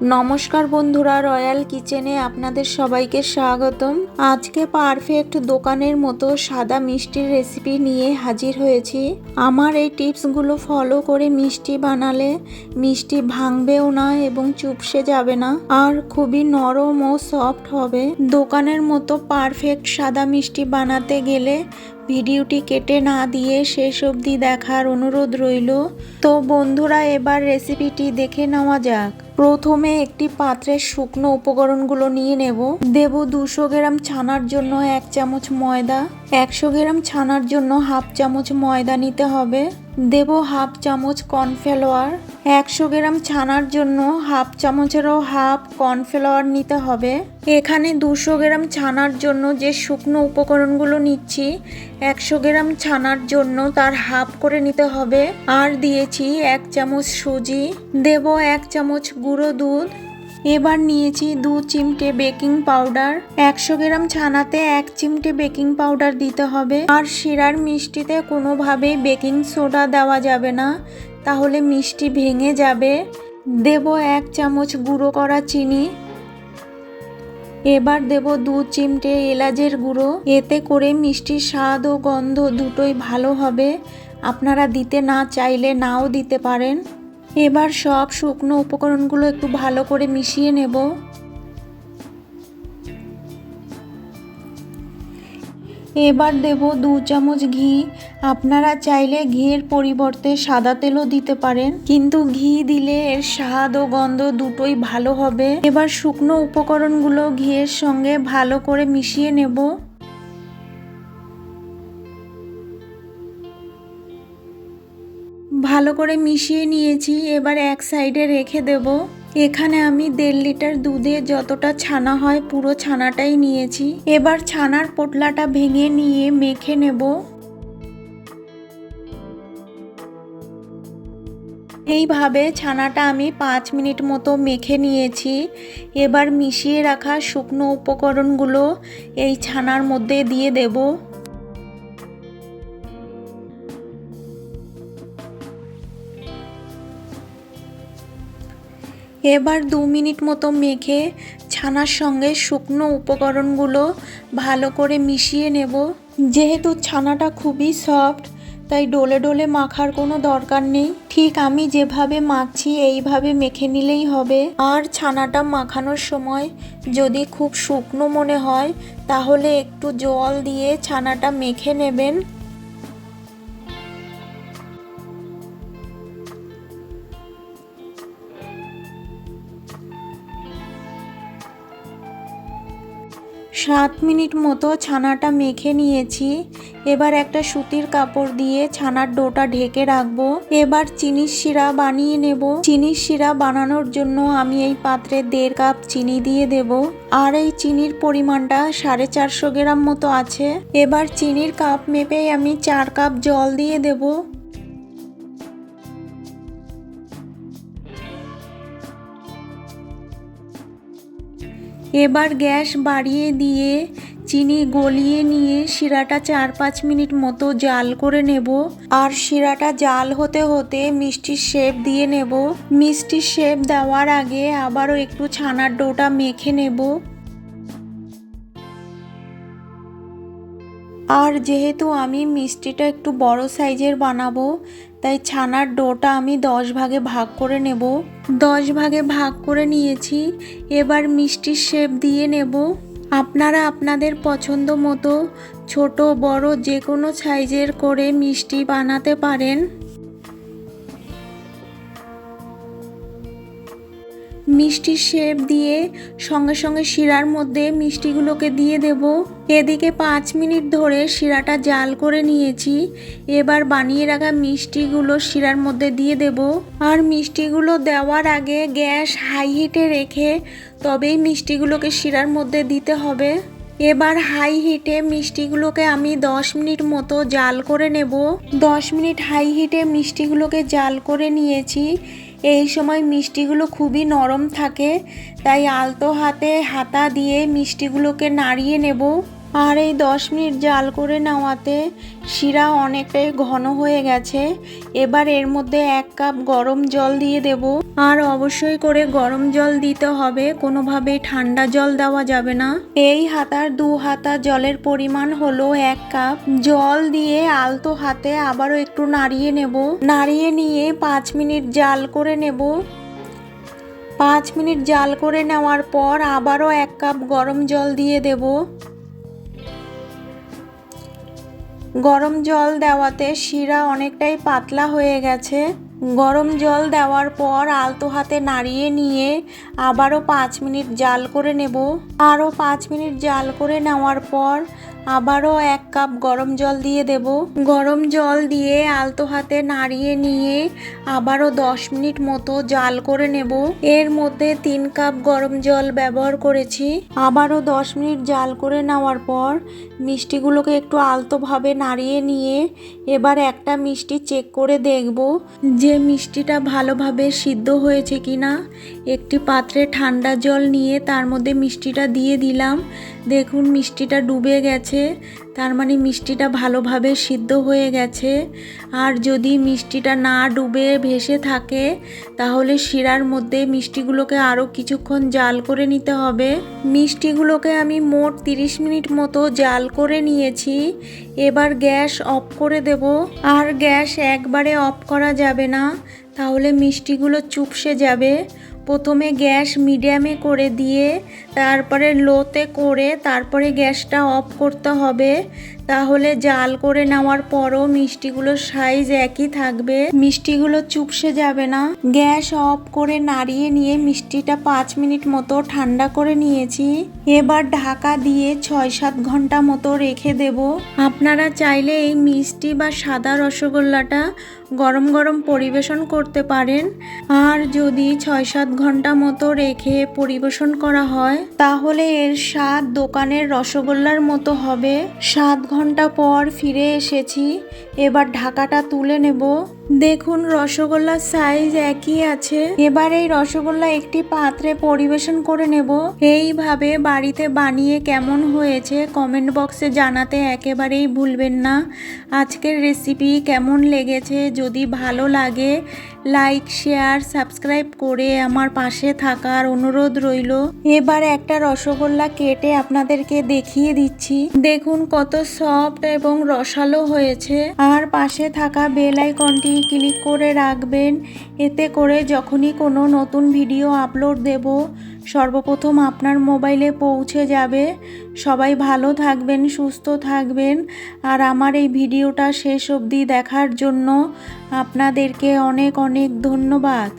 নমস্কার বন্ধুরা, রয়্যাল কিচেনে আপনাদের সবাইকে স্বাগতম। আজকে পারফেক্ট দোকানের মতো সাদা মিষ্টির রেসিপি নিয়ে হাজির হয়েছি। আমার এই টিপসগুলো ফলো করে মিষ্টি বানালে মিষ্টি ভাঙবেও না এবং চুপসে যাবে না, আর খুবই নরম ও সফট হবে। দোকানের মতো পারফেক্ট সাদা মিষ্টি বানাতে গেলে ভিডিওটি কেটে না দিয়ে শেষ অবধি দেখার অনুরোধ রইল। তো বন্ধুরা, এবার রেসিপিটি দেখে নেওয়া যাক। প্রথমে একটি পাত্রে শুকনো উপকরণগুলো নিয়ে নেব। দেব 200 গ্রাম ছানার জন্য 1 চামচ ময়দা, 100 গ্রাম ছানার জন্য হাফ চামচ ময়দা নিতে হবে। দেব হাফ চামচ কর্নফ্লাওয়ার, 100 গ্রাম ছানার জন্য হাফ চামচেরও হাফ কর্নফ্লাওয়ার নিতে হবে। এখানে 200 গ্রাম ছানার জন্য যে শুকনো উপকরণগুলো নিচ্ছি 100 গ্রাম ছানার জন্য তার হাফ করে নিতে হবে। আর দিয়েছি 1 চামচ সুজি, দেব 1 চামচ গুঁড়ো দুধ। এবার নিয়েছি 2 চিমটে বেকিং পাউডার। 100 গ্রাম ছানাতে 1 চিমটে বেকিং পাউডার দিতে হবে। আর শিরার মিষ্টিতে কোনোভাবেই বেকিং সোডা দেওয়া যাবে না, তাহলে মিষ্টি ভেঙে যাবে। দেব 1 চামচ গুঁড়ো করা চিনি। এবার দেব 2 চিমটে এলাচের গুঁড়ো। এতে করে মিষ্টির স্বাদ ও গন্ধ দুটোই ভালো হবে। আপনারা দিতে না চাইলে নাও দিতে পারেন। এবার সব শুকনো উপকরণগুলো একটু ভালো করে মিশিয়ে নেব। এবার দেব 2 চামচ ঘি। আপনারা চাইলে ঘিয়ের পরিবর্তে সাদা তেলও দিতে পারেন, কিন্তু ঘি দিলে এর স্বাদ ও গন্ধ দুটোই ভালো হবে। এবার শুকনো উপকরণগুলো ঘিয়ের সঙ্গে ভালো করে মিশিয়ে নেব। ভালো করে মিশিয়ে নিয়েছি, এবার এক সাইডে রেখে দেব। এখানে আমি 1.5 লিটার দুধে যতটা ছানা হয় পুরো ছানাটাই নিয়েছি। এবার ছানার পোটলাটা ভেঙে নিয়ে মেখে নেব। এইভাবে ছানাটা আমি 5 মিনিট মতো মেখে নিয়েছি। এবার মিশিয়ে রাখা শুকনো উপকরণগুলো এই ছানার মধ্যে দিয়ে দেব। এবার 2 মিনিট মতো মেখে ছানার সঙ্গে শুকনো উপকরণগুলো ভালো করে মিশিয়ে নেব। যেহেতু ছানাটা খুবই সফট, তাই ডলে ডলে মাখার কোনো দরকার নেই। ঠিক আমি যেভাবে মাখছি এইভাবে মেখে নিলেই হবে। আর ছানাটা মাখানোর সময় যদি খুব শুকনো মনে হয় তাহলে একটু জল দিয়ে ছানাটা মেখে নেবেন। সাত মিনিট মতো ছানাটা মেখে নিয়েছি। এবার একটা সুতির কাপড় দিয়ে ছানার ডোটা ঢেকে রাখবো। এবার চিনির শিরা বানিয়ে নেব। চিনির শিরা বানানোর জন্য আমি এই পাত্রে 1.5 কাপ চিনি দিয়ে দেব। আর এই চিনির পরিমাণটা 450 গ্রাম মতো আছে। এবার চিনির কাপ মেপেই আমি 4 কাপ জল দিয়ে দেব। এবার গ্যাস বাড়িয়ে দিয়ে চিনি গলিয়ে নিয়ে শিরাটা 4-5 মিনিট মতো জাল করে নেব। আর শিরাটা জাল হতে হতে মিষ্টির শেপ দিয়ে নেব। মিষ্টির শেপ দেওয়ার আগে আবারও একটু ছানার ডোটা মেখে নেব। আর যেহেতু আমি মিষ্টিটা একটু বড় সাইজের বানাবো, তাই ছানার ডোটা আমি 10 ভাগে ভাগ করে নেব। 10 ভাগে ভাগ করে নিয়েছি। এবার মিষ্টির শেপ দিয়ে নেব। আপনারা আপনাদের পছন্দ মতো ছোট বড় যে কোনো সাইজের করে মিষ্টি বানাতে পারেন। মিষ্টির শেপ দিয়ে সঙ্গে সঙ্গে শিরার মধ্যে মিষ্টিগুলোকে দিয়ে দেব। এদিকে 5 মিনিট ধরে শিরাটা জাল করে নিয়েছি। এবার বানিয়ে রাখা মিষ্টিগুলো শিরার মধ্যে দিয়ে দেব। আর মিষ্টিগুলো দেওয়ার আগে গ্যাস হাই হিটে রেখে তবেই মিষ্টিগুলোকে শিরার মধ্যে দিতে হবে। এবার হাই হিটে মিষ্টিগুলোকে আমি 10 মিনিট মতো জাল করে নেব। 10 মিনিট হাই হিটে মিষ্টিগুলোকে জাল করে নিয়েছি। এই সময় মিষ্টিগুলো খুবই নরম থাকে, তাই আলতো হাতে হাতা দিয়ে মিষ্টিগুলোকে নাড়িয়ে নেব। আর এই 10 মিনিট জাল করে নেওয়াতে শিরা অনেকটাই ঘন হয়ে গেছে। এবার এর মধ্যে 1 কাপ গরম জল দিয়ে দেব। আর অবশ্যই করে গরম জল দিতে হবে, কোনোভাবেই ঠান্ডা জল দেওয়া যাবে না। এই হাতার 2 হাতা জলের পরিমাণ হলো 1 কাপ। জল দিয়ে আলতো হাতে আবারও একটু নাড়িয়ে নেব। নাড়িয়ে নিয়ে 5 মিনিট জাল করে নেব। 5 মিনিট জাল করে নেওয়ার পর আবারও 1 কাপ গরম জল দিয়ে দেব। গরম জল দেওয়াতে শিরা অনেকটাই পাতলা হয়ে গেছে। গরম জল দেওয়ার পর আলতো হাতে নাড়িয়ে নিয়ে আবারও 5 মিনিট জাল করে নেব। আরও 5 মিনিট জাল করে নেওয়ার পর আবারও 1 কাপ গরম জল দিয়ে দেব। গরম জল দিয়ে আলতো হাতে নাড়িয়ে নিয়ে আবারও 10 মিনিট মতো জাল করে নেব। এর মধ্যে 3 কাপ গরম জল ব্যবহার করেছি। আবারও 10 মিনিট জাল করে নেওয়ার পর মিষ্টিগুলোকে একটু আলতোভাবে নাড়িয়ে নিয়ে এবার একটা মিষ্টি চেক করে দেখব যে মিষ্টিটা ভালোভাবে সিদ্ধ হয়েছে কিনা। একটি পাত্রে ঠান্ডা জল নিয়ে তার মধ্যে মিষ্টিটা দিয়ে দিলাম। দেখুন মিষ্টিটা ডুবে গেছে, তার মানে মিষ্টিটা ভালোভাবে সিদ্ধ হয়ে গেছে। আর যদি মিষ্টিটা না ডুবে ভেসে থাকে তাহলে শিরার মধ্যে মিষ্টিগুলোকে আরও কিছুক্ষণ জাল করে নিতে হবে। মিষ্টিগুলোকে আমি মোট 30 মিনিট মতো জাল করে নিয়েছি। এবার গ্যাস অফ করে দেব। আর গ্যাস একবারে অফ করা যাবে না, তাহলে মিষ্টিগুলো চুপসে যাবে। প্রথমে গ্যাস মিডিয়ামে করে দিয়ে তারপরে লোতে করে তারপরে গ্যাসটা অফ করতে হবে, তাহলে জাল করে নেওয়ার পরও মিষ্টিগুলোর সাইজ একই থাকবে, মিষ্টিগুলো চুপসে যাবে না। গ্যাস অফ করে নাড়িয়ে নিয়ে মিষ্টিটা 5 মিনিট মতো ঠান্ডা করে নিয়েছি। এবার ঢাকা দিয়ে 6-7 ঘন্টা মতো রেখে দেব। আপনারা চাইলে এই মিষ্টি বা সাদা রসগোল্লাটা গরম গরম পরিবেশন করতে পারেন। আর যদি 6-7 ঘন্টা মতো রেখে পরিবেশন করা হয় তাহলে এর স্বাদ দোকানের রসগোল্লার মতো হবে। 7 ঘন্টা পর ফিরে এসেছি। এবার ঢাকাটা তুলে নেব। দেখুন রসগোল্লার সাইজ একই আছে। এবার এই রসগোল্লা একটি পাত্রে পরিবেশন করে নেব। এইভাবে বাড়িতে বানিয়ে কেমন হয়েছে কমেন্ট বক্সে জানাতে একেবারেই ভুলবেন না। আজকের রেসিপি কেমন লেগেছে যদি ভালো লাগে লাইক শেয়ার সাবস্ক্রাইব করে আমার পাশে থাকার অনুরোধ রইল। এবার একটা রসগোল্লা কেটে আপনাদেরকে দেখিয়ে দিচ্ছি। দেখুন কত সফট এবং রসালো হয়েছে। আর পাশে থাকা বেল আইকনটি ক্লিক করে রাখবেন, এতে করে যখনই কোনো নতুন ভিডিও আপলোড দেব সর্বপ্রথম আপনার মোবাইলে পৌঁছে যাবে। সবাই ভালো থাকবেন, সুস্থ থাকবেন। আর আমার এই ভিডিওটা শেষ অবধি দেখার জন্য আপনাদেরকে অনেক অনেক ধন্যবাদ।